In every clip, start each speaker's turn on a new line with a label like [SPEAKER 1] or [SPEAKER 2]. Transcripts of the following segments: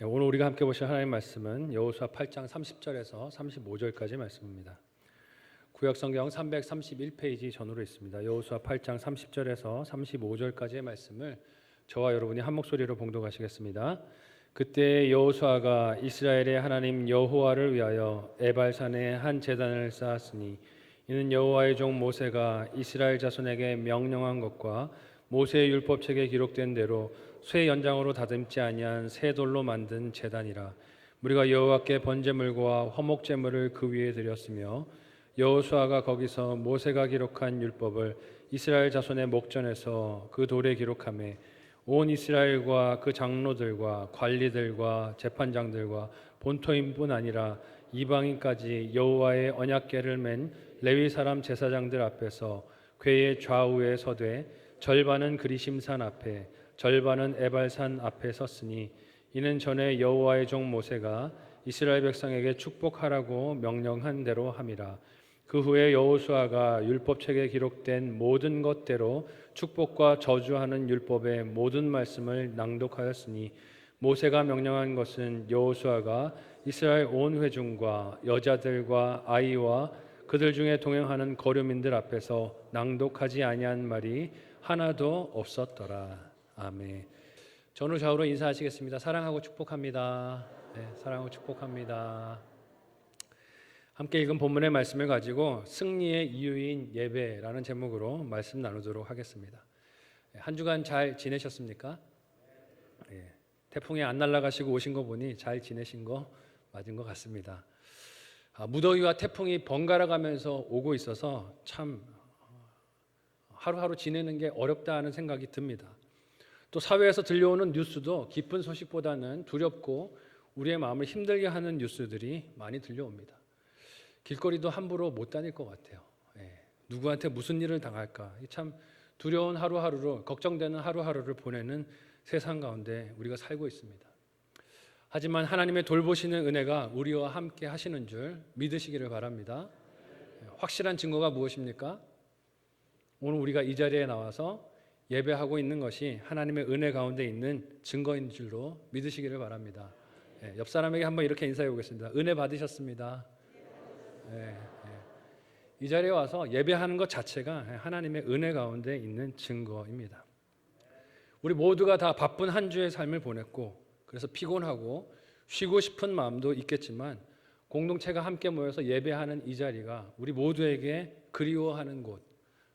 [SPEAKER 1] 오늘 우리가 함께 보실 하나님의 말씀은 여호수아 8장 30절에서 35절까지 말씀입니다. 구약성경 331페이지 전후로 있습니다. 여호수아 8장 30절에서 35절까지의 말씀을 저와 여러분이 한 목소리로 봉독하시겠습니다. 그때 여호수아가 이스라엘의 하나님 여호와를 위하여 에발산에 한 제단을 쌓았으니 이는 여호와의 종 모세가 이스라엘 자손에게 명령한 것과 모세의 율법책에 기록된 대로 쇠 연장으로 다듬지 아니한 새 돌로 만든 제단이라. 우리가 여호와께 번제물과 화목제물을 그 위에 드렸으며 여호수아가 거기서 모세가 기록한 율법을 이스라엘 자손의 목전에서 그 돌에 기록하며 온 이스라엘과 그 장로들과 관리들과 재판장들과 본토인뿐 아니라 이방인까지 여호와의 언약궤를 맨 레위 사람 제사장들 앞에서 궤의 좌우에 서되 절반은 그리심산 앞에 절반은 에발산 앞에 섰으니 이는 전에 여호와의 종 모세가 이스라엘 백성에게 축복하라고 명령한 대로 함이라. 그 후에 여호수아가 율법책에 기록된 모든 것대로 축복과 저주하는 율법의 모든 말씀을 낭독하였으니 모세가 명령한 것은 여호수아가 이스라엘 온 회중과 여자들과 아이와 그들 중에 동행하는 거류민들 앞에서 낭독하지 아니한 말이 하나도 없었더라. 아멘. 전후 좌우로 인사하시겠습니다. 사랑하고 축복합니다. 네, 사랑하고 축복합니다. 함께 읽은 본문의 말씀을 가지고 승리의 이유인 예배라는 제목으로 말씀 나누도록 하겠습니다. 한 주간 잘 지내셨습니까? 네, 태풍에 안 날아가시고 오신 거 보니 잘 지내신 거 맞은 것 같습니다. 무더위와 태풍이 번갈아 가면서 오고 있어서 참 하루하루 지내는 게 어렵다 하는 생각이 듭니다. 또 사회에서 들려오는 뉴스도 기쁜 소식보다는 두렵고 우리의 마음을 힘들게 하는 뉴스들이 많이 들려옵니다. 길거리도 함부로 못 다닐 것 같아요. 누구한테 무슨 일을 당할까, 참 두려운 하루하루로, 걱정되는 하루하루를 보내는 세상 가운데 우리가 살고 있습니다. 하지만 하나님의 돌보시는 은혜가 우리와 함께 하시는 줄 믿으시기를 바랍니다. 확실한 증거가 무엇입니까? 오늘 우리가 이 자리에 나와서 예배하고 있는 것이 하나님의 은혜 가운데 있는 증거인 줄로 믿으시기를 바랍니다. 옆 사람에게 한번 이렇게 인사해 보겠습니다. 은혜 받으셨습니다. 이 자리에 와서 예배하는 것 자체가 하나님의 은혜 가운데 있는 증거입니다. 우리 모두가 다 바쁜 한 주의 삶을 보냈고 그래서 피곤하고 쉬고 싶은 마음도 있겠지만 공동체가 함께 모여서 예배하는 이 자리가 우리 모두에게 그리워하는 곳,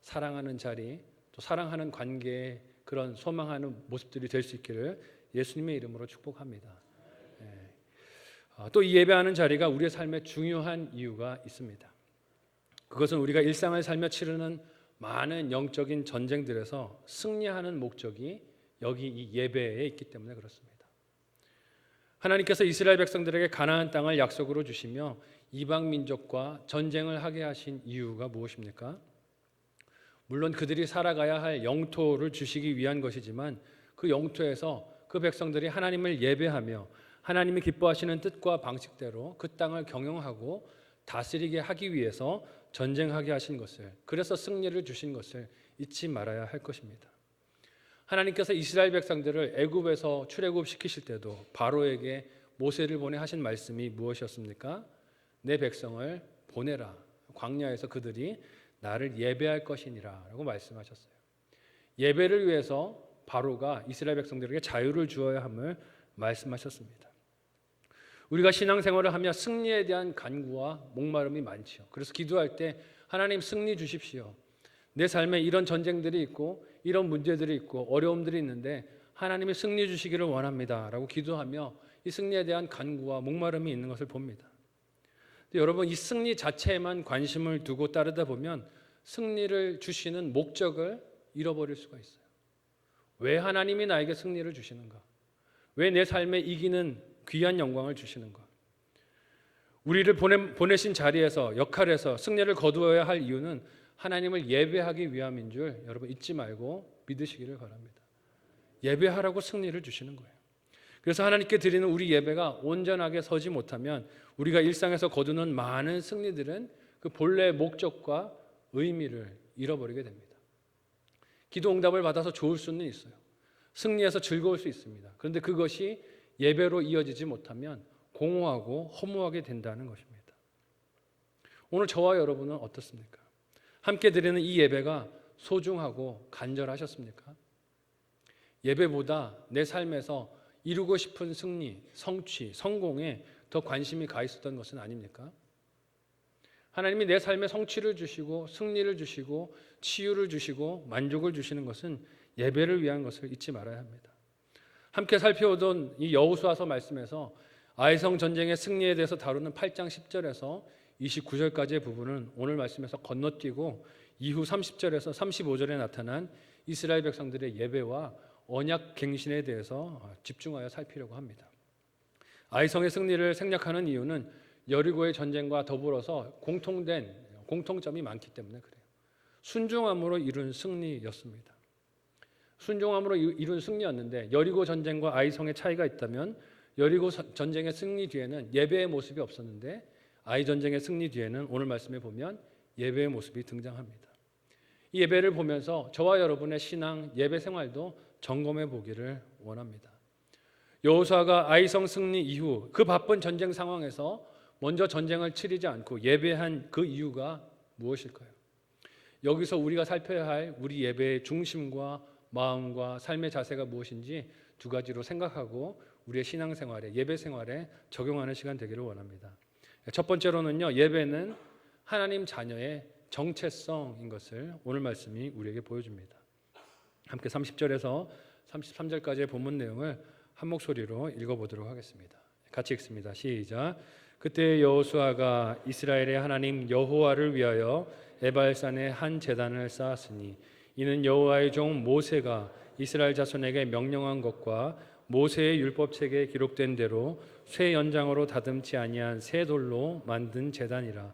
[SPEAKER 1] 사랑하는 자리, 또 사랑하는 관계의 그런 소망하는 모습들이 될 수 있기를 예수님의 이름으로 축복합니다. 또 이 예배하는 자리가 우리의 삶에 중요한 이유가 있습니다. 그것은 우리가 일상을 살며 치르는 많은 영적인 전쟁들에서 승리하는 목적이 여기 이 예배에 있기 때문에 그렇습니다. 하나님께서 이스라엘 백성들에게 가나안 땅을 약속으로 주시며 이방 민족과 전쟁을 하게 하신 이유가 무엇입니까? 물론 그들이 살아가야 할 영토를 주시기 위한 것이지만 그 영토에서 그 백성들이 하나님을 예배하며 하나님이 기뻐하시는 뜻과 방식대로 그 땅을 경영하고 다스리게 하기 위해서 전쟁하게 하신 것을, 그래서 승리를 주신 것을 잊지 말아야 할 것입니다. 하나님께서 이스라엘 백성들을 애굽에서 출애굽시키실 때도 바로에게 모세를 보내 하신 말씀이 무엇이었습니까? 내 백성을 보내라. 광야에서 그들이 나를 예배할 것이니라 라고 말씀하셨어요. 예배를 위해서 바로가 이스라엘 백성들에게 자유를 주어야 함을 말씀하셨습니다. 우리가 신앙생활을 하며 승리에 대한 간구와 목마름이 많지요. 그래서 기도할 때 하나님 승리 주십시오. 내 삶에 이런 전쟁들이 있고 이런 문제들이 있고 어려움들이 있는데 하나님이 승리 주시기를 원합니다 라고 기도하며 이 승리에 대한 간구와 목마름이 있는 것을 봅니다. 여러분, 이 승리 자체에만 관심을 두고 따르다 보면 승리를 주시는 목적을 잃어버릴 수가 있어요. 왜 하나님이 나에게 승리를 주시는가? 왜 내 삶에 이기는 귀한 영광을 주시는가? 우리를 보내신 자리에서, 역할에서 승리를 거두어야 할 이유는 하나님을 예배하기 위함인 줄 여러분 잊지 말고 믿으시기를 바랍니다. 예배하라고 승리를 주시는 거예요. 그래서 하나님께 드리는 우리 예배가 온전하게 서지 못하면 우리가 일상에서 거두는 많은 승리들은 그 본래의 목적과 의미를 잃어버리게 됩니다. 기도 응답을 받아서 좋을 수는 있어요. 승리해서 즐거울 수 있습니다. 그런데 그것이 예배로 이어지지 못하면 공허하고 허무하게 된다는 것입니다. 오늘 저와 여러분은 어떻습니까? 함께 드리는 이 예배가 소중하고 간절하셨습니까? 예배보다 내 삶에서 이루고 싶은 승리, 성취, 성공에 더 관심이 가 있었던 것은 아닙니까? 하나님이 내 삶에 성취를 주시고 승리를 주시고 치유를 주시고 만족을 주시는 것은 예배를 위한 것을 잊지 말아야 합니다. 함께 살펴오던 이 여호수아서 말씀에서 아이성 전쟁의 승리에 대해서 다루는 8장 10절에서 29절까지의 부분은 오늘 말씀에서 건너뛰고 이후 30절에서 35절에 나타난 이스라엘 백성들의 예배와 언약 갱신에 대해서 집중하여 살피려고 합니다. 아이성의 승리를 생략하는 이유는 여리고의 전쟁과 더불어서 공통점이 많기 때문에 그래요. 순종함으로 이룬 승리였습니다. 순종함으로 이룬 승리였는데 여리고 전쟁과 아이성의 차이가 있다면 여리고 전쟁의 승리 뒤에는 예배의 모습이 없었는데 아이 전쟁의 승리 뒤에는 오늘 말씀에 보면 예배의 모습이 등장합니다. 이 예배를 보면서 저와 여러분의 신앙, 예배 생활도 점검해 보기를 원합니다. 여호수아가 아이성 승리 이후 그 바쁜 전쟁 상황에서 먼저 전쟁을 치르지 않고 예배한 그 이유가 무엇일까요? 여기서 우리가 살펴야 할 우리 예배의 중심과 마음과 삶의 자세가 무엇인지 두 가지로 생각하고 우리의 신앙생활에, 예배 생활에 적용하는 시간 되기를 원합니다. 첫 번째로는요, 예배는 하나님 자녀의 정체성인 것을 오늘 말씀이 우리에게 보여줍니다. 함께 30절에서 33절까지의 본문 내용을 한 목소리로 읽어보도록 하겠습니다. 같이 읽습니다. 시작. 그때 여호수아가 이스라엘의 하나님 여호와를 위하여 에발산에 한 제단을 쌓았으니 이는 여호와의 종 모세가 이스라엘 자손에게 명령한 것과 모세의 율법책에 기록된 대로 쇠 연장으로 다듬지 아니한 새 돌로 만든 제단이라.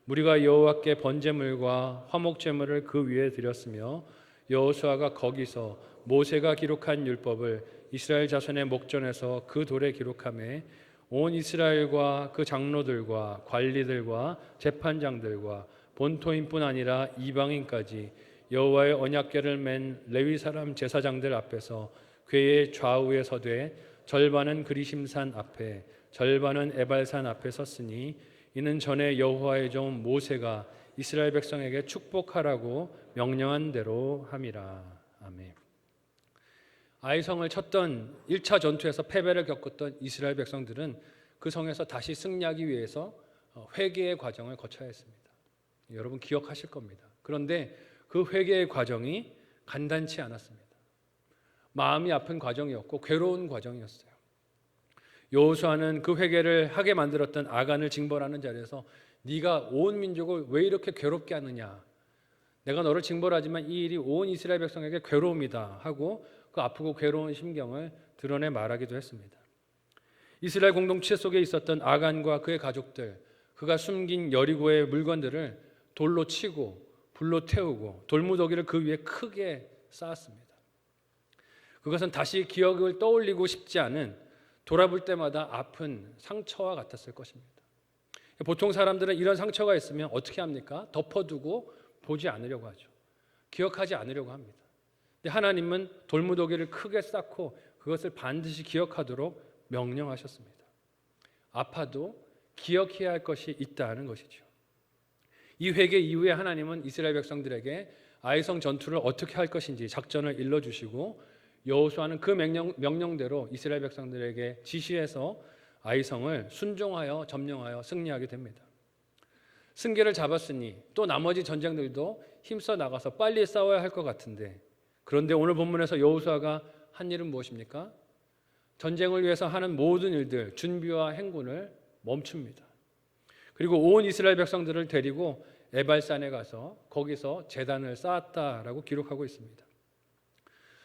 [SPEAKER 1] 무리가 여호와께 번제물과 화목제물을 그 위에 드렸으며 여호수아가 거기서 모세가 기록한 율법을 이스라엘 자손의 목전에서 그 돌에 기록하매 온 이스라엘과 그 장로들과 관리들과 재판장들과 본토인뿐 아니라 이방인까지 여호와의 언약궤를 맨 레위 사람 제사장들 앞에서 궤의 좌우에 서되 절반은 그리심산 앞에 절반은 에발산 앞에 섰으니 이는 전에 여호와의 종 모세가 이스라엘 백성에게 축복하라고 명령한 대로 함이라. 아멘. 아이성을 쳤던 1차 전투에서 패배를 겪었던 이스라엘 백성들은 그 성에서 다시 승리하기 위해서 회개의 과정을 거쳐야 했습니다. 여러분 기억하실 겁니다. 그런데 그 회개의 과정이 간단치 않았습니다. 마음이 아픈 과정이었고 괴로운 과정이었어요. 여호수아는 그 회개를 하게 만들었던 아간을 징벌하는 자리에서 네가 온 민족을 왜 이렇게 괴롭게 하느냐, 내가 너를 징벌하지만 이 일이 온 이스라엘 백성에게 괴로움이다 하고 그 아프고 괴로운 심경을 드러내 말하기도 했습니다. 이스라엘 공동체 속에 있었던 아간과 그의 가족들, 그가 숨긴 여리고의 물건들을 돌로 치고 불로 태우고 돌무더기를 그 위에 크게 쌓았습니다. 그것은 다시 기억을 떠올리고 싶지 않은, 돌아볼 때마다 아픈 상처와 같았을 것입니다. 보통 사람들은 이런 상처가 있으면 어떻게 합니까? 덮어두고 보지 않으려고 하죠. 기억하지 않으려고 합니다. 근데 하나님은 돌무더기를 크게 쌓고 그것을 반드시 기억하도록 명령하셨습니다. 아파도 기억해야 할 것이 있다는 것이죠. 이 회개 이후에 하나님은 이스라엘 백성들에게 아이성 전투를 어떻게 할 것인지 작전을 일러주시고 여호수아는 그 명령대로 이스라엘 백성들에게 지시해서 아이성을 순종하여 점령하여 승리하게 됩니다. 승계를 잡았으니 또 나머지 전쟁들도 힘써 나가서 빨리 싸워야 할 것 같은데, 그런데 오늘 본문에서 여호수아가 한 일은 무엇입니까? 전쟁을 위해서 하는 모든 일들, 준비와 행군을 멈춥니다. 그리고 온 이스라엘 백성들을 데리고 에발산에 가서 거기서 제단을 쌓았다라고 기록하고 있습니다.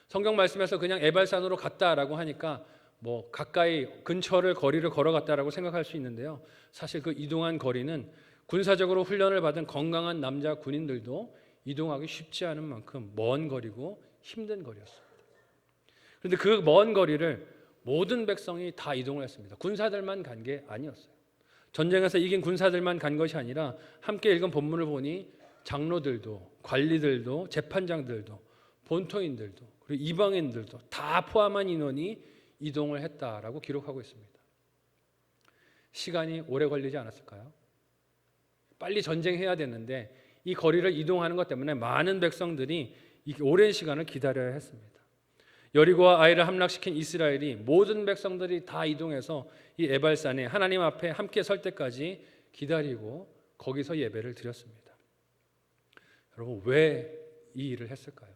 [SPEAKER 1] 성경 말씀에서 그냥 에발산으로 갔다라고 하니까 뭐 가까이 근처를 거리를 걸어갔다라고 생각할 수 있는데요. 사실 그 이동한 거리는 군사적으로 훈련을 받은 건강한 남자 군인들도 이동하기 쉽지 않은 만큼 먼 거리고 힘든 거리였습니다. 그런데 그 먼 거리를 모든 백성이 다 이동을 했습니다. 군사들만 간 게 아니었어요. 전쟁에서 이긴 군사들만 간 것이 아니라 함께 읽은 본문을 보니 장로들도, 관리들도, 재판장들도, 본토인들도, 그리고 이방인들도 다 포함한 인원이 이동을 했다라고 기록하고 있습니다. 시간이 오래 걸리지 않았을까요? 빨리 전쟁해야 되는데 이 거리를 이동하는 것 때문에 많은 백성들이 이 오랜 시간을 기다려야 했습니다. 여리고와 아이를 함락시킨 이스라엘이 모든 백성들이 다 이동해서 이 에발산에 하나님 앞에 함께 설 때까지 기다리고 거기서 예배를 드렸습니다. 여러분, 왜 이 일을 했을까요?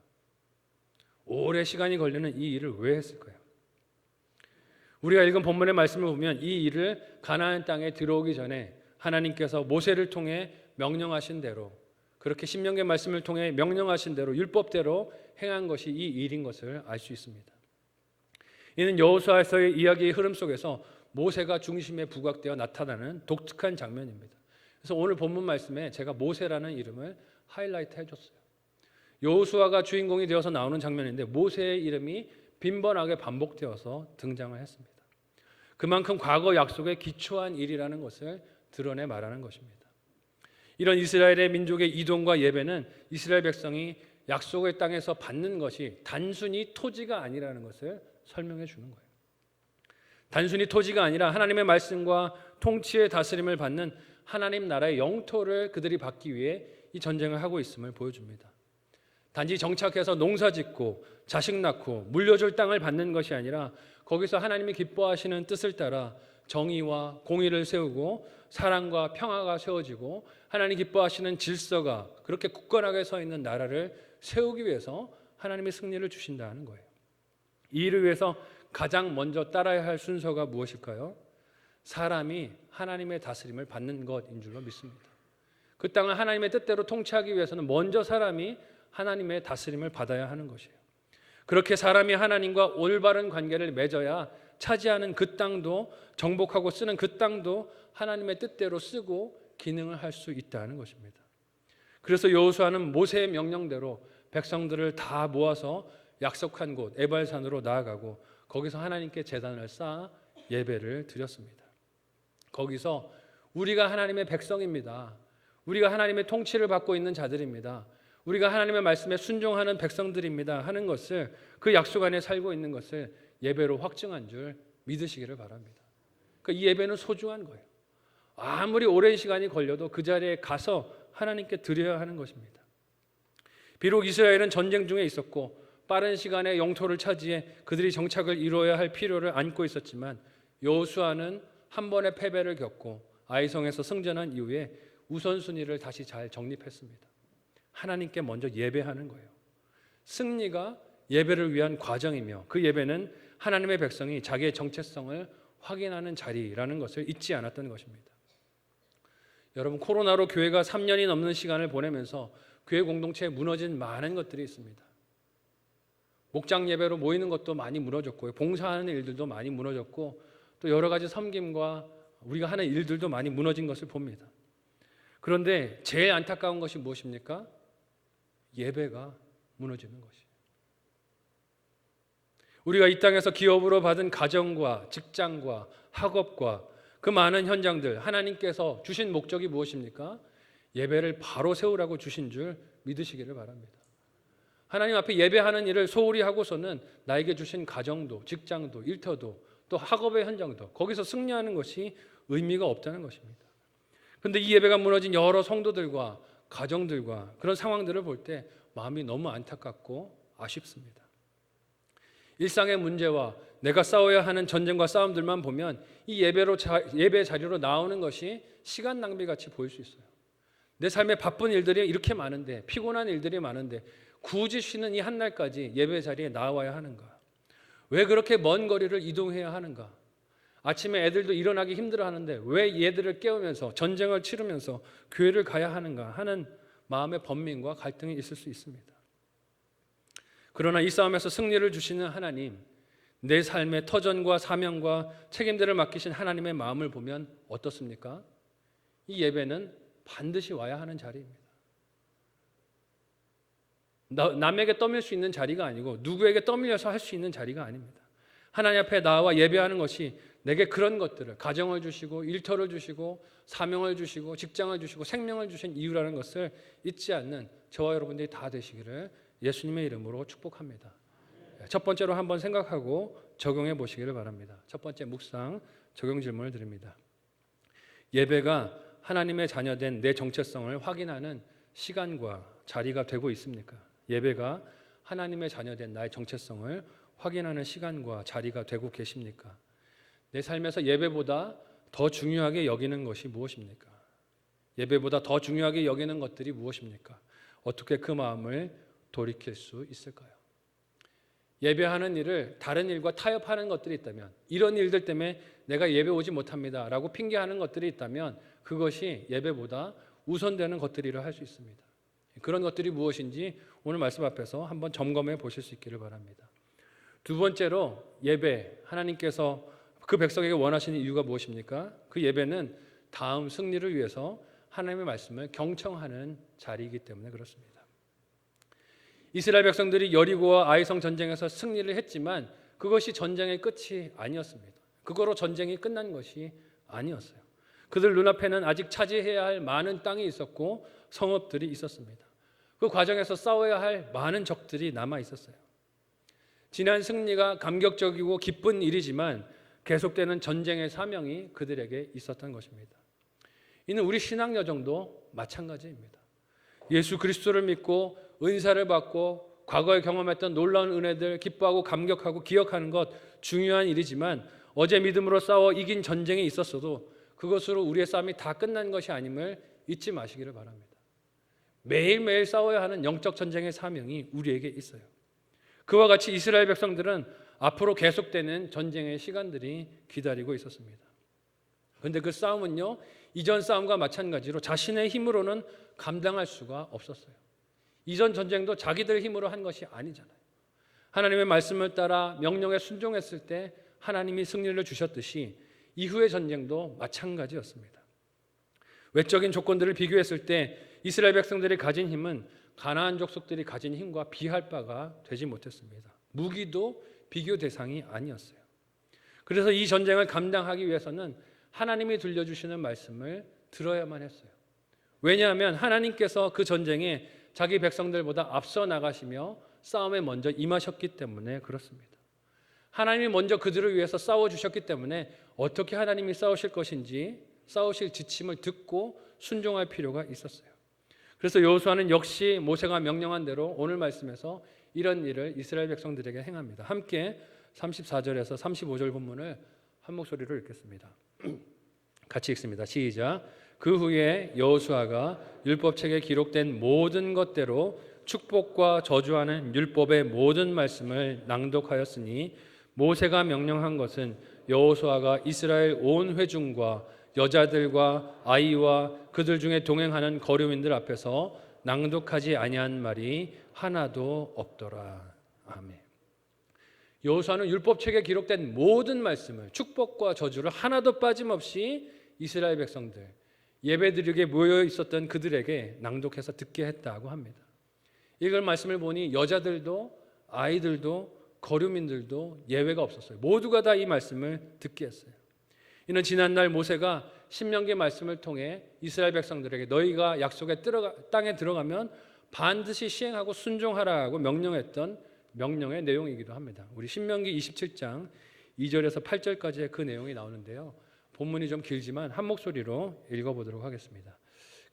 [SPEAKER 1] 오래 시간이 걸리는 이 일을 왜 했을까요? 우리가 읽은 본문의 말씀을 보면 이 일을 가나안 땅에 들어오기 전에 하나님께서 모세를 통해 명령하신 대로, 그렇게 신명기 말씀을 통해 명령하신 대로 율법대로 행한 것이 이 일인 것을 알 수 있습니다. 이는 여호수아서의 이야기의 흐름 속에서 모세가 중심에 부각되어 나타나는 독특한 장면입니다. 그래서 오늘 본문 말씀에 제가 모세라는 이름을 하이라이트 해줬어요. 여호수아가 주인공이 되어서 나오는 장면인데 모세의 이름이 빈번하게 반복되어서 등장을 했습니다. 그만큼 과거 약속에 기초한 일이라는 것을 드러내 말하는 것입니다. 이런 이스라엘의 민족의 이동과 예배는 이스라엘 백성이 약속의 땅에서 받는 것이 단순히 토지가 아니라는 것을 설명해 주는 거예요. 단순히 토지가 아니라 하나님의 말씀과 통치의 다스림을 받는 하나님 나라의 영토를 그들이 받기 위해 이 전쟁을 하고 있음을 보여줍니다. 단지 정착해서 농사짓고 자식 낳고 물려줄 땅을 받는 것이 아니라 거기서 하나님이 기뻐하시는 뜻을 따라 정의와 공의를 세우고 사랑과 평화가 세워지고 하나님 기뻐하시는 질서가 그렇게 굳건하게 서 있는 나라를 세우기 위해서 하나님의 승리를 주신다는 거예요. 이 일을 위해서 가장 먼저 따라야 할 순서가 무엇일까요? 사람이 하나님의 다스림을 받는 것인 줄로 믿습니다. 그 땅을 하나님의 뜻대로 통치하기 위해서는 먼저 사람이 하나님의 다스림을 받아야 하는 것이에요. 그렇게 사람이 하나님과 올바른 관계를 맺어야 차지하는 그 땅도, 정복하고 쓰는 그 땅도 하나님의 뜻대로 쓰고 기능을 할 수 있다는 것입니다. 그래서 여호수아는 모세의 명령대로 백성들을 다 모아서 약속한 곳 에발산으로 나아가고 거기서 하나님께 제단을 쌓아 예배를 드렸습니다. 거기서 우리가 하나님의 백성입니다. 우리가 하나님의 통치를 받고 있는 자들입니다. 우리가 하나님의 말씀에 순종하는 백성들입니다 하는 것을, 그 약속 안에 살고 있는 것을 예배로 확증한 줄 믿으시기를 바랍니다. 그러니까 이 예배는 소중한 거예요. 아무리 오랜 시간이 걸려도 그 자리에 가서 하나님께 드려야 하는 것입니다. 비록 이스라엘은 전쟁 중에 있었고 빠른 시간에 영토를 차지해 그들이 정착을 이루어야 할 필요를 안고 있었지만 여호수아는 한 번의 패배를 겪고 아이성에서 승전한 이후에 우선순위를 다시 잘 정립했습니다. 하나님께 먼저 예배하는 거예요. 승리가 예배를 위한 과정이며 그 예배는 하나님의 백성이 자기의 정체성을 확인하는 자리라는 것을 잊지 않았던 것입니다. 여러분, 코로나로 교회가 3년이 넘는 시간을 보내면서 교회 공동체에 무너진 많은 것들이 있습니다. 목장 예배로 모이는 것도 많이 무너졌고요. 봉사하는 일들도 많이 무너졌고 또 여러 가지 섬김과 우리가 하는 일들도 많이 무너진 것을 봅니다. 그런데 제일 안타까운 것이 무엇입니까? 예배가 무너지는 것이에요. 우리가 이 땅에서 기업으로 받은 가정과 직장과 학업과 그 많은 현장들, 하나님께서 주신 목적이 무엇입니까? 예배를 바로 세우라고 주신 줄 믿으시기를 바랍니다. 하나님 앞에 예배하는 일을 소홀히 하고서는 나에게 주신 가정도, 직장도, 일터도, 또 학업의 현장도 거기서 승리하는 것이 의미가 없다는 것입니다. 그런데 이 예배가 무너진 여러 성도들과 가정들과 그런 상황들을 볼 때 마음이 너무 안타깝고 아쉽습니다. 일상의 문제와 내가 싸워야 하는 전쟁과 싸움들만 보면 이 예배 자리로 나오는 것이 시간 낭비같이 보일 수 있어요. 내 삶에 바쁜 일들이 이렇게 많은데, 피곤한 일들이 많은데 굳이 쉬는 이 한날까지 예배 자리에 나와야 하는가? 왜 그렇게 먼 거리를 이동해야 하는가? 아침에 애들도 일어나기 힘들어하는데 왜 얘들을 깨우면서 전쟁을 치르면서 교회를 가야 하는가 하는 마음의 번민과 갈등이 있을 수 있습니다. 그러나 이 싸움에서 승리를 주시는 하나님, 내 삶의 터전과 사명과 책임들을 맡기신 하나님의 마음을 보면 어떻습니까? 이 예배는 반드시 와야 하는 자리입니다. 남에게 떠밀 수 있는 자리가 아니고 누구에게 떠밀려서 할 수 있는 자리가 아닙니다. 하나님 앞에 나와 예배하는 것이 내게 그런 것들을, 가정을 주시고 일터를 주시고 사명을 주시고 직장을 주시고 생명을 주신 이유라는 것을 잊지 않는 저와 여러분들이 다 되시기를 예수님의 이름으로 축복합니다. 첫 번째로 한번 생각하고 적용해 보시기를 바랍니다. 첫 번째 묵상 적용 질문을 드립니다. 예배가 하나님의 자녀된 내 정체성을 확인하는 시간과 자리가 되고 있습니까? 예배가 하나님의 자녀된 나의 정체성을 확인하는 시간과 자리가 되고 계십니까? 내 삶에서 예배보다 더 중요하게 여기는 것이 무엇입니까? 예배보다 더 중요하게 여기는 것들이 무엇입니까? 어떻게 그 마음을 돌이킬 수 있을까요? 예배하는 일을 다른 일과 타협하는 것들이 있다면, 이런 일들 때문에 내가 예배 오지 못합니다 라고 핑계하는 것들이 있다면 그것이 예배보다 우선되는 것들이라 할 수 있습니다. 그런 것들이 무엇인지 오늘 말씀 앞에서 한번 점검해 보실 수 있기를 바랍니다. 두 번째로 예배, 하나님께서 그 백성에게 원하시는 이유가 무엇입니까? 그 예배는 다음 승리를 위해서 하나님의 말씀을 경청하는 자리이기 때문에 그렇습니다. 이스라엘 백성들이 여리고와 아이성 전쟁에서 승리를 했지만 그것이 전쟁의 끝이 아니었습니다. 그거로 전쟁이 끝난 것이 아니었어요. 그들 눈앞에는 아직 차지해야 할 많은 땅이 있었고 성읍들이 있었습니다. 그 과정에서 싸워야 할 많은 적들이 남아 있었어요. 지난 승리가 감격적이고 기쁜 일이지만 계속되는 전쟁의 사명이 그들에게 있었던 것입니다. 이는 우리 신앙 여정도 마찬가지입니다. 예수 그리스도를 믿고 은사를 받고 과거에 경험했던 놀라운 은혜들 기뻐하고 감격하고 기억하는 것 중요한 일이지만 어제 믿음으로 싸워 이긴 전쟁이 있었어도 그것으로 우리의 싸움이 다 끝난 것이 아님을 잊지 마시기를 바랍니다. 매일매일 싸워야 하는 영적 전쟁의 사명이 우리에게 있어요. 그와 같이 이스라엘 백성들은 앞으로 계속되는 전쟁의 시간들이 기다리고 있었습니다. 그런데 그 싸움은요, 이전 싸움과 마찬가지로 자신의 힘으로는 감당할 수가 없었어요. 이전 전쟁도 자기들 힘으로 한 것이 아니잖아요. 하나님의 말씀을 따라 명령에 순종했을 때 하나님이 승리를 주셨듯이 이후의 전쟁도 마찬가지였습니다. 외적인 조건들을 비교했을 때 이스라엘 백성들이 가진 힘은 가나안 족속들이 가진 힘과 비할 바가 되지 못했습니다. 무기도 비교 대상이 아니었어요. 그래서 이 전쟁을 감당하기 위해서는 하나님이 들려주시는 말씀을 들어야만 했어요. 왜냐하면 하나님께서 그 전쟁에 자기 백성들보다 앞서 나가시며 싸움에 먼저 임하셨기 때문에 그렇습니다. 하나님이 먼저 그들을 위해서 싸워주셨기 때문에 어떻게 하나님이 싸우실 것인지 싸우실 지침을 듣고 순종할 필요가 있었어요. 그래서 여호수아는 역시 모세가 명령한 대로 오늘 말씀에서 이런 일을 이스라엘 백성들에게 행합니다. 함께 34절에서 35절 본문을 한 목소리로 읽겠습니다. 같이 읽습니다. 시작. 그 후에 여호수아가 율법책에 기록된 모든 것대로 축복과 저주하는 율법의 모든 말씀을 낭독하였으니 모세가 명령한 것은 여호수아가 이스라엘 온 회중과 여자들과 아이와 그들 중에 동행하는 거류민들 앞에서 낭독하지 아니한 말이 하나도 없더라. 아멘. 여호수아는 율법책에 기록된 모든 말씀을 축복과 저주를 하나도 빠짐없이 이스라엘 백성들 예배드리게 모여 있었던 그들에게 낭독해서 듣게 했다고 합니다. 이걸 말씀을 보니 여자들도 아이들도 거류민들도 예외가 없었어요. 모두가 다 이 말씀을 듣게 했어요. 이는 지난날 모세가 신명기 말씀을 통해 이스라엘 백성들에게 너희가 약속의 땅에 들어가면 반드시 시행하고 순종하라고 명령했던 명령의 내용이기도 합니다. 우리 신명기 27장 2절에서 8절까지의 그 내용이 나오는데요. 본문이 좀 길지만 한 목소리로 읽어보도록 하겠습니다.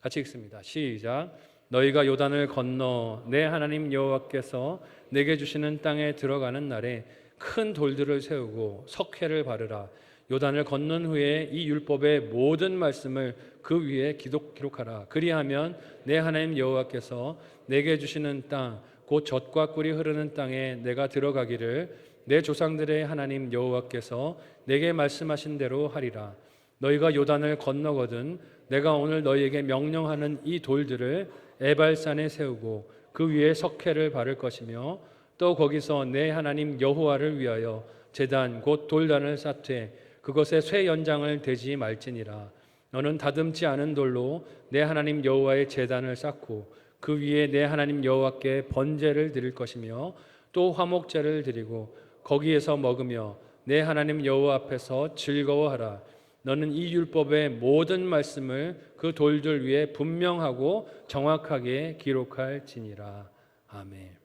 [SPEAKER 1] 같이 읽습니다. 시작. 너희가 요단을 건너 내 하나님 여호와께서 내게 주시는 땅에 들어가는 날에 큰 돌들을 세우고 석회를 바르라. 요단을 건넌 후에 이 율법의 모든 말씀을 그 위에 기록하라. 그리하면 내 하나님 여호와께서 내게 주시는 땅 곧 젖과 꿀이 흐르는 땅에 내가 들어가기를 내 조상들의 하나님 여호와께서 내게 말씀하신 대로 하리라. 너희가 요단을 건너거든 내가 오늘 너희에게 명령하는 이 돌들을 에발산에 세우고 그 위에 석회를 바를 것이며 또 거기서 내 하나님 여호와를 위하여 제단 곧 돌단을 쌓되 그것에 쇠 연장을 대지 말지니라. 너는 다듬지 않은 돌로 내 하나님 여호와의 제단을 쌓고 그 위에 내 하나님 여호와께 번제를 드릴 것이며 또 화목제를 드리고 거기에서 먹으며 내 하나님 여호와 앞에서 즐거워하라. 너는 이 율법의 모든 말씀을 그 돌들 위에 분명하고 정확하게 기록할지니라. 아멘.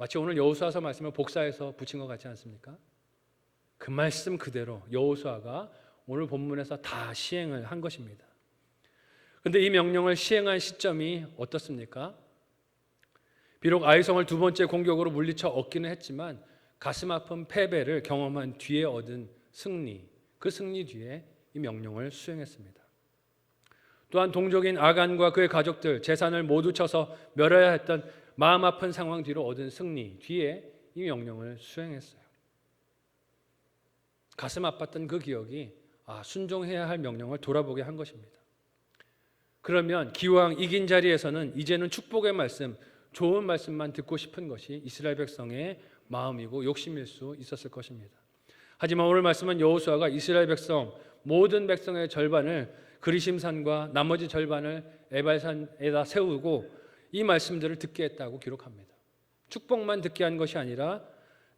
[SPEAKER 1] 마치 오늘 여호수아서 말씀을 복사해서 붙인 것 같지 않습니까? 그 말씀 그대로 여호수아가 오늘 본문에서 다 시행을 한 것입니다. 그런데 이 명령을 시행한 시점이 어떻습니까? 비록 아이성을 두 번째 공격으로 물리쳐 얻기는 했지만 가슴 아픈 패배를 경험한 뒤에 얻은 승리, 그 승리 뒤에 이 명령을 수행했습니다. 또한 동족인 아간과 그의 가족들 재산을 모두 쳐서 멸해야 했던 마음 아픈 상황 뒤로 얻은 승리 뒤에 이 명령을 수행했어요. 가슴 아팠던 그 기억이 순종해야 할 명령을 돌아보게 한 것입니다. 그러면 기왕 이긴 자리에서는 이제는 축복의 말씀, 좋은 말씀만 듣고 싶은 것이 이스라엘 백성의 마음이고 욕심일 수 있었을 것입니다. 하지만 오늘 말씀은 여호수아가 이스라엘 백성 모든 백성의 절반을 그리심산과 나머지 절반을 에발산에다 세우고 이 말씀들을 듣게 했다고 기록합니다. 축복만 듣게 한 것이 아니라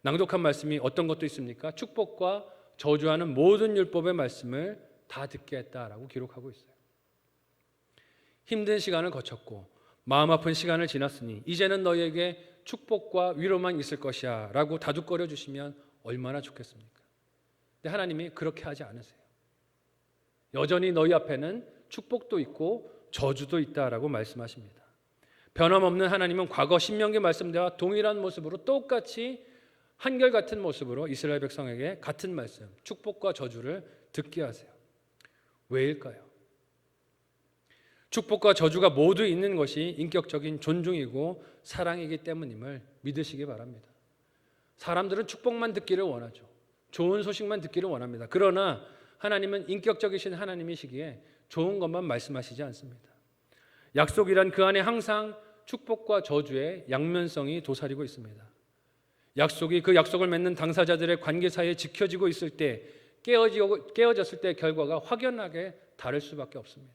[SPEAKER 1] 낭독한 말씀이 어떤 것도 있습니까? 축복과 저주하는 모든 율법의 말씀을 다 듣게 했다라고 기록하고 있어요. 힘든 시간을 거쳤고 마음 아픈 시간을 지났으니 이제는 너희에게 축복과 위로만 있을 것이야 라고 다독거려 주시면 얼마나 좋겠습니까? 근데 하나님이 그렇게 하지 않으세요. 여전히 너희 앞에는 축복도 있고 저주도 있다라고 말씀하십니다. 변함없는 하나님은 과거 신명기 말씀대와 동일한 모습으로 똑같이 한결같은 모습으로 이스라엘 백성에게 같은 말씀, 축복과 저주를 듣게 하세요. 왜일까요? 축복과 저주가 모두 있는 것이 인격적인 존중이고 사랑이기 때문임을 믿으시기 바랍니다. 사람들은 축복만 듣기를 원하죠. 좋은 소식만 듣기를 원합니다. 그러나 하나님은 인격적이신 하나님이시기에 좋은 것만 말씀하시지 않습니다. 약속이란 그 안에 항상 축복과 저주의 양면성이 도사리고 있습니다. 약속이 그 약속을 맺는 당사자들의 관계 사이에 지켜지고 있을 때 깨어졌을 때 결과가 확연하게 다를 수밖에 없습니다.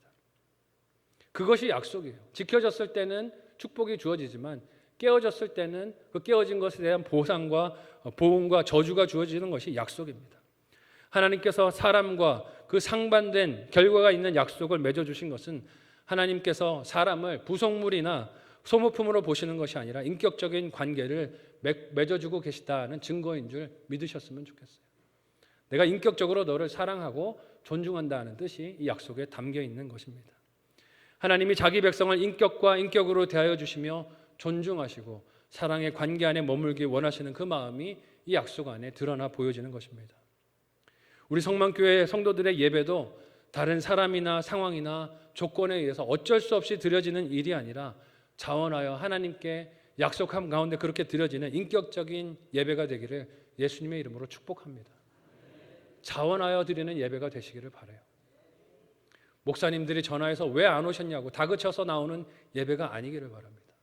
[SPEAKER 1] 그것이 약속이에요. 지켜졌을 때는 축복이 주어지지만 깨어졌을 때는 그 깨어진 것에 대한 보상과 보응과 저주가 주어지는 것이 약속입니다. 하나님께서 사람과 그 상반된 결과가 있는 약속을 맺어주신 것은 하나님께서 사람을 부속물이나 소모품으로 보시는 것이 아니라 인격적인 관계를 맺어주고 계시다는 증거인 줄 믿으셨으면 좋겠어요. 내가 인격적으로 너를 사랑하고 존중한다는 뜻이 이 약속에 담겨 있는 것입니다. 하나님이 자기 백성을 인격과 인격으로 대하여 주시며 존중하시고 사랑의 관계 안에 머물기 원하시는 그 마음이 이 약속 안에 드러나 보여지는 것입니다. 우리 성만교회 성도들의 예배도 다른 사람이나 상황이나 조건에 의해서 어쩔 수 없이 드려지는 일이 아니라 자원하여 하나님께 약속함 가운데 그렇게 드려지는 인격적인 예배가 되기를 예수님의 이름으로 축복합니다. 자원하여 드리는 예배가 되시기를 바라요. 목사님들이 전화해서 왜 안 오셨냐고 다그쳐서 나오는 예배가 아니기를 바랍니다.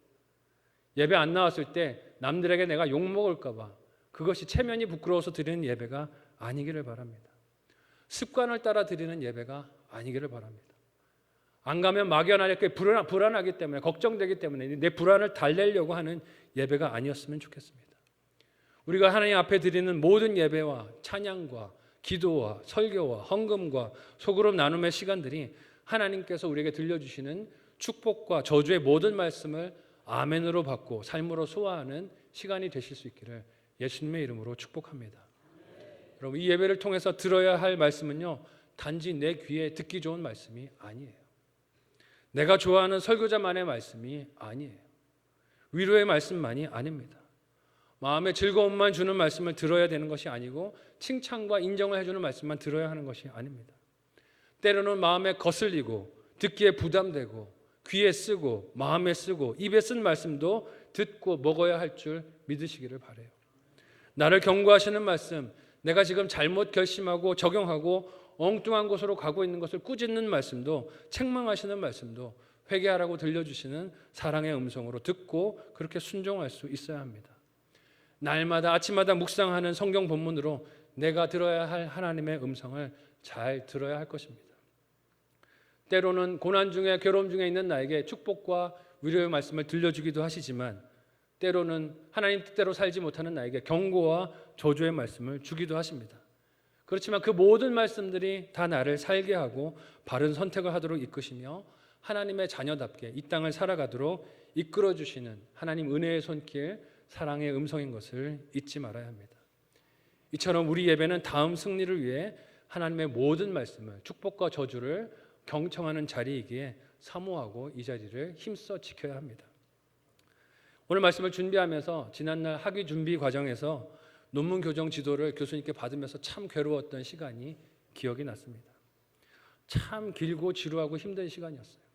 [SPEAKER 1] 예배 안 나왔을 때 남들에게 내가 욕먹을까 봐 그것이 체면이 부끄러워서 드리는 예배가 아니기를 바랍니다. 습관을 따라 드리는 예배가 아니기를 바랍니다. 안 가면 막연하게 불안하기 때문에 걱정되기 때문에 내 불안을 달래려고 하는 예배가 아니었으면 좋겠습니다. 우리가 하나님 앞에 드리는 모든 예배와 찬양과 기도와 설교와 헌금과 소그룹 나눔의 시간들이 하나님께서 우리에게 들려주시는 축복과 저주의 모든 말씀을 아멘으로 받고 삶으로 소화하는 시간이 되실 수 있기를 예수님의 이름으로 축복합니다. 여러분, 이 예배를 통해서 들어야 할 말씀은요, 단지 내 귀에 듣기 좋은 말씀이 아니에요. 내가 좋아하는 설교자만의 말씀이 아니에요. 위로의 말씀만이 아닙니다. 마음에 즐거움만 주는 말씀을 들어야 되는 것이 아니고 칭찬과 인정을 해주는 말씀만 들어야 하는 것이 아닙니다. 때로는 마음에 거슬리고 듣기에 부담되고 귀에 쓰고 마음에 쓰고 입에 쓴 말씀도 듣고 먹어야 할 줄 믿으시기를 바라요. 나를 경고하시는 말씀, 내가 지금 잘못 결심하고 적용하고 엉뚱한 곳으로 가고 있는 것을 꾸짖는 말씀도, 책망하시는 말씀도 회개하라고 들려주시는 사랑의 음성으로 듣고 그렇게 순종할 수 있어야 합니다. 날마다 아침마다 묵상하는 성경 본문으로 내가 들어야 할 하나님의 음성을 잘 들어야 할 것입니다. 때로는 고난 중에 괴로움 중에 있는 나에게 축복과 위로의 말씀을 들려주기도 하시지만 때로는 하나님 뜻대로 살지 못하는 나에게 경고와 저주의 말씀을 주기도 하십니다. 그렇지만 그 모든 말씀들이 다 나를 살게 하고 바른 선택을 하도록 이끄시며 하나님의 자녀답게 이 땅을 살아가도록 이끌어주시는 하나님 은혜의 손길, 사랑의 음성인 것을 잊지 말아야 합니다. 이처럼 우리 예배는 다음 승리를 위해 하나님의 모든 말씀을, 축복과 저주를 경청하는 자리이기에 사모하고 이 자리를 힘써 지켜야 합니다. 오늘 말씀을 준비하면서 지난날 학위 준비 과정에서 논문 교정 지도를 교수님께 받으면서 참 괴로웠던 시간이 기억이 났습니다. 참 길고 지루하고 힘든 시간이었어요.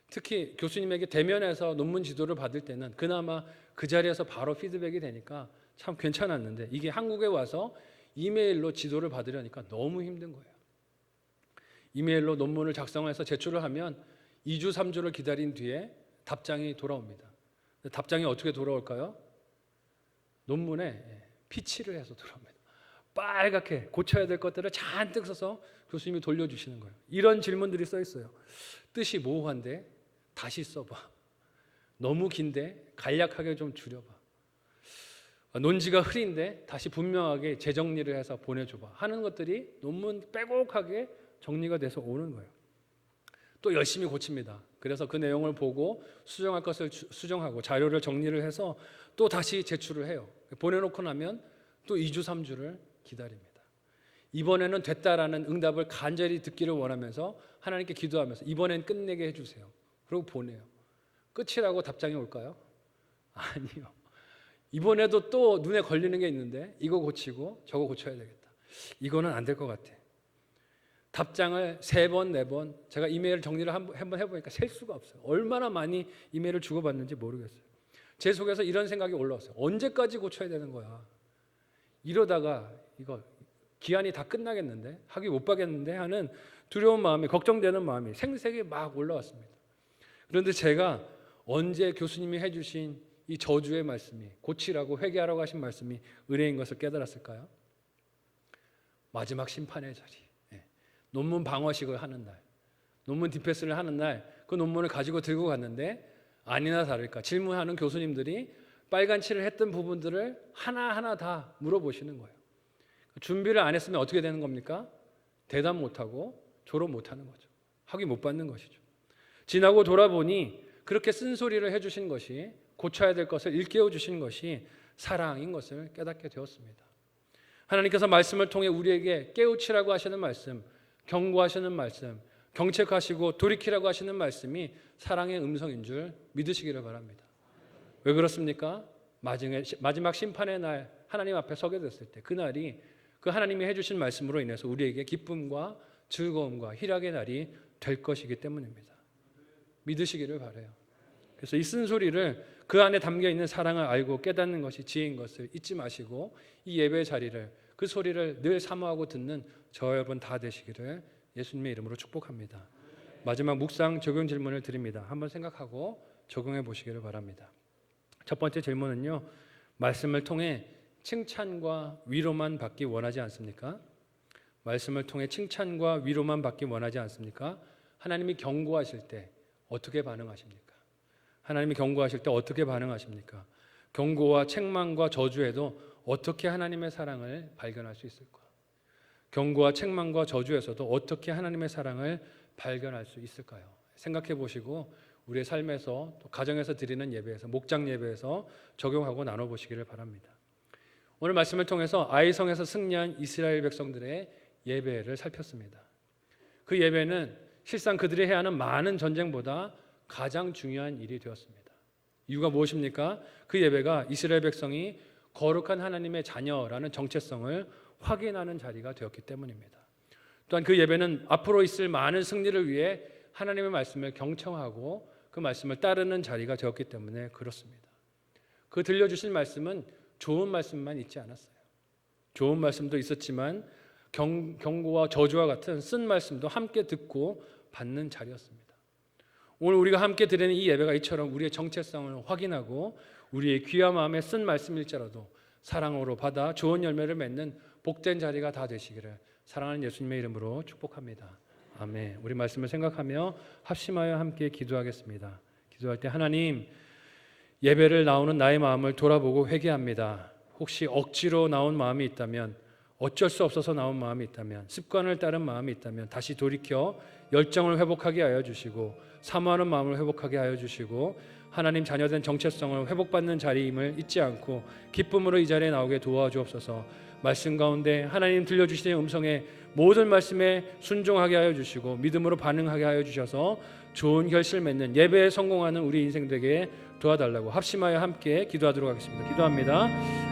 [SPEAKER 1] 특히 교수님에게 대면해서 논문 지도를 받을 때는 그나마 그 자리에서 바로 피드백이 되니까 참 괜찮았는데, 이게 한국에 와서 이메일로 지도를 받으려니까 너무 힘든 거예요. 이메일로 논문을 작성해서 제출을 하면 2주 3주를 기다린 뒤에 답장이 돌아옵니다. 답장이 어떻게 돌아올까요? 논문에 피치를 해서 돌아옵니다. 빨갛게 고쳐야 될 것들을 잔뜩 써서 교수님이 돌려주시는 거예요. 이런 질문들이 써 있어요. 뜻이 모호한데 다시 써봐. 너무 긴데 간략하게 좀 줄여봐. 논지가 흐린데 다시 분명하게 재정리를 해서 보내줘봐 하는 것들이 논문 빼곡하게 정리가 돼서 오는 거예요. 또 열심히 고칩니다. 그래서 그 내용을 보고 수정할 것을 수정하고 자료를 정리를 해서 또 다시 제출을 해요. 보내놓고 나면 또 2주 3주를 기다립니다. 이번에는 됐다라는 응답을 간절히 듣기를 원하면서 하나님께 기도하면서 이번엔 끝내게 해주세요. 그리고 보내요. 끝이라고 답장이 올까요? 아니요. 이번에도 또 눈에 걸리는 게 있는데 이거 고치고 저거 고쳐야 되겠다. 이거는 안 될 것 같아. 답장을 3번, 4번, 제가 이메일 정리를 한번 해보니까 셀 수가 없어요. 얼마나 많이 이메일을 주고받는지 모르겠어요. 제 속에서 이런 생각이 올라왔어요. 언제까지 고쳐야 되는 거야? 이러다가 이거 기한이 다 끝나겠는데, 학위 못 받겠는데 하는 두려운 마음이, 걱정되는 마음이 생색이 막 올라왔습니다. 그런데 제가 언제 교수님이 해주신 이 저주의 말씀이, 고치라고 회개하라고 하신 말씀이 은혜인 것을 깨달았을까요? 마지막 심판의 자리, 논문 방어식을 하는 날, 논문 디펜스를 하는 날, 그 논문을 가지고 들고 갔는데 아니나 다를까 질문하는 교수님들이 빨간 칠을 했던 부분들을 하나하나 다 물어보시는 거예요. 준비를 안 했으면 어떻게 되는 겁니까? 대답 못하고 졸업 못하는 거죠. 학위 못 받는 것이죠. 지나고 돌아보니 그렇게 쓴소리를 해주신 것이, 고쳐야 될 것을 일깨워 주신 것이 사랑인 것을 깨닫게 되었습니다. 하나님께서 말씀을 통해 우리에게 깨우치라고 하시는 말씀, 경고하시는 말씀, 경책하시고 돌이키라고 하시는 말씀이 사랑의 음성인 줄 믿으시기를 바랍니다. 왜 그렇습니까? 마지막 심판의 날 하나님 앞에 서게 됐을 때, 그날이 그 하나님이 해주신 말씀으로 인해서 우리에게 기쁨과 즐거움과 희락의 날이 될 것이기 때문입니다. 믿으시기를 바라요. 그래서 이 쓴소리를, 그 안에 담겨있는 사랑을 알고 깨닫는 것이 지혜인 것을 잊지 마시고 이 예배의 자리를, 그 소리를 늘 사모하고 듣는 저와 여러분 다 되시기를 예수님의 이름으로 축복합니다. 마지막 묵상 적용 질문을 드립니다. 한번 생각하고 적용해 보시기를 바랍니다. 첫 번째 질문은요, 말씀을 통해 칭찬과 위로만 받기 원하지 않습니까? 말씀을 통해 칭찬과 위로만 받기 원하지 않습니까? 하나님이 경고하실 때 어떻게 반응하십니까? 하나님이 경고하실 때 어떻게 반응하십니까? 경고와 책망과 저주에도 어떻게 하나님의 사랑을 발견할 수 있을까? 경고와 책망과 저주에서도 어떻게 하나님의 사랑을 발견할 수 있을까요? 생각해 보시고 우리의 삶에서, 또 가정에서 드리는 예배에서, 목장 예배에서 적용하고 나눠보시기를 바랍니다. 오늘 말씀을 통해서 아이성에서 승리한 이스라엘 백성들의 예배를 살폈습니다. 그 예배는 실상 그들이 해야 하는 많은 전쟁보다 가장 중요한 일이 되었습니다. 이유가 무엇입니까? 그 예배가 이스라엘 백성이 거룩한 하나님의 자녀라는 정체성을 확인하는 자리가 되었기 때문입니다. 또한 그 예배는 앞으로 있을 많은 승리를 위해 하나님의 말씀을 경청하고 그 말씀을 따르는 자리가 되었기 때문에 그렇습니다. 그 들려주신 말씀은 좋은 말씀만 있지 않았어요. 좋은 말씀도 있었지만 경고와 저주와 같은 쓴 말씀도 함께 듣고 받는 자리였습니다. 오늘 우리가 함께 드리는 이 예배가 이처럼 우리의 정체성을 확인하고 우리의 귀한 마음에 쓴 말씀일지라도 사랑으로 받아 좋은 열매를 맺는 복된 자리가 다 되시기를 사랑하는 예수님의 이름으로 축복합니다. 아멘. 우리 말씀을 생각하며 합심하여 함께 기도하겠습니다. 기도할 때, 하나님, 예배를 나오는 나의 마음을 돌아보고 회개합니다. 혹시 억지로 나온 마음이 있다면, 어쩔 수 없어서 나온 마음이 있다면, 습관을 따른 마음이 있다면 다시 돌이켜 열정을 회복하게 하여 주시고, 사모하는 마음을 회복하게 하여 주시고, 하나님 자녀된 정체성을 회복받는 자리임을 잊지 않고 기쁨으로 이 자리에 나오게 도와주옵소서. 말씀 가운데 하나님 들려주시는 음성에 모든 말씀에 순종하게 하여 주시고 믿음으로 반응하게 하여 주셔서 좋은 결실 맺는 예배에 성공하는 우리 인생 되게 도와달라고 합심하여 함께 기도하도록 하겠습니다. 기도합니다.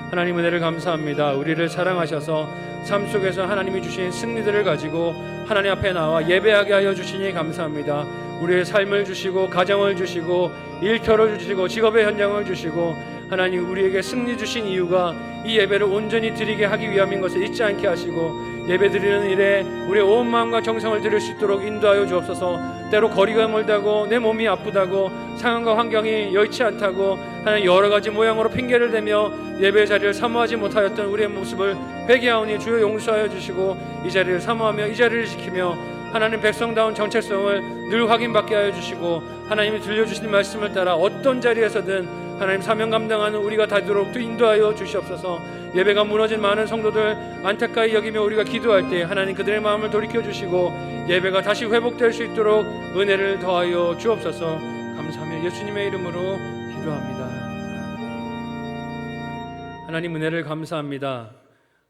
[SPEAKER 1] 하나님 은혜를 감사합니다. 우리를 사랑하셔서 삶 속에서 하나님이 주신 승리들을 가지고 하나님 앞에 나와 예배하게 하여 주시니 감사합니다. 우리의 삶을 주시고 가정을 주시고 일터를 주시고 직업의 현장을 주시고 하나님 우리에게 승리 주신 이유가 이 예배를 온전히 드리게 하기 위함인 것을 잊지 않게 하시고 예배 드리는 일에 우리의 온 마음과 정성을 드릴 수 있도록 인도하여 주옵소서. 때로 거리가 멀다고 내 몸이 아프다고 상황과 환경이 여의치 않다고 하나님 여러 가지 모양으로 핑계를 대며 예배 자리를 사모하지 못하였던 우리의 모습을 회개하오니 주여 용서하여 주시고 이 자리를 사모하며 이 자리를 지키며 하나님 백성다운 정체성을 늘 확인받게 하여 주시고 하나님이 들려주신 말씀을 따라 어떤 자리에서든 하나님 사명 감당하는 우리가 되도록 또 인도하여 주시옵소서. 예배가 무너진 많은 성도들 안타까이 여기며 우리가 기도할 때 하나님 그들의 마음을 돌이켜 주시고 예배가 다시 회복될 수 있도록 은혜를 더하여 주옵소서. 감사하며 예수님의 이름으로 기도합니다. 하나님 은혜를 감사합니다.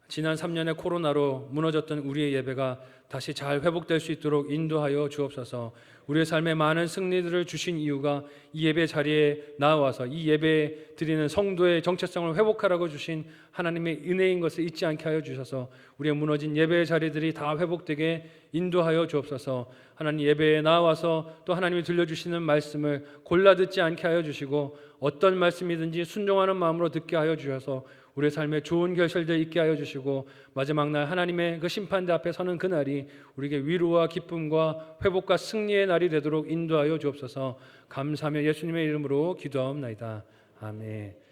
[SPEAKER 1] 지난 3년의 코로나로 무너졌던 우리의 예배가 다시 잘 회복될 수 있도록 인도하여 주옵소서. 우리의 삶에 많은 승리들을 주신 이유가 이 예배 자리에 나와서 이 예배 드리는 성도의 정체성을 회복하라고 주신 하나님의 은혜인 것을 잊지 않게 하여 주셔서 우리의 무너진 예배의 자리들이 다 회복되게 인도하여 주옵소서. 하나님 예배에 나와서 또 하나님이 들려주시는 말씀을 골라 듣지 않게 하여 주시고 어떤 말씀이든지 순종하는 마음으로 듣게 하여 주셔서 우리의 삶에 좋은 결실들 있게 하여 주시고 마지막 날 하나님의 그 심판대 앞에 서는 그날이 우리에게 위로와 기쁨과 회복과 승리의 날이 되도록 인도하여 주옵소서. 감사하며 예수님의 이름으로 기도하옵나이다. 아멘.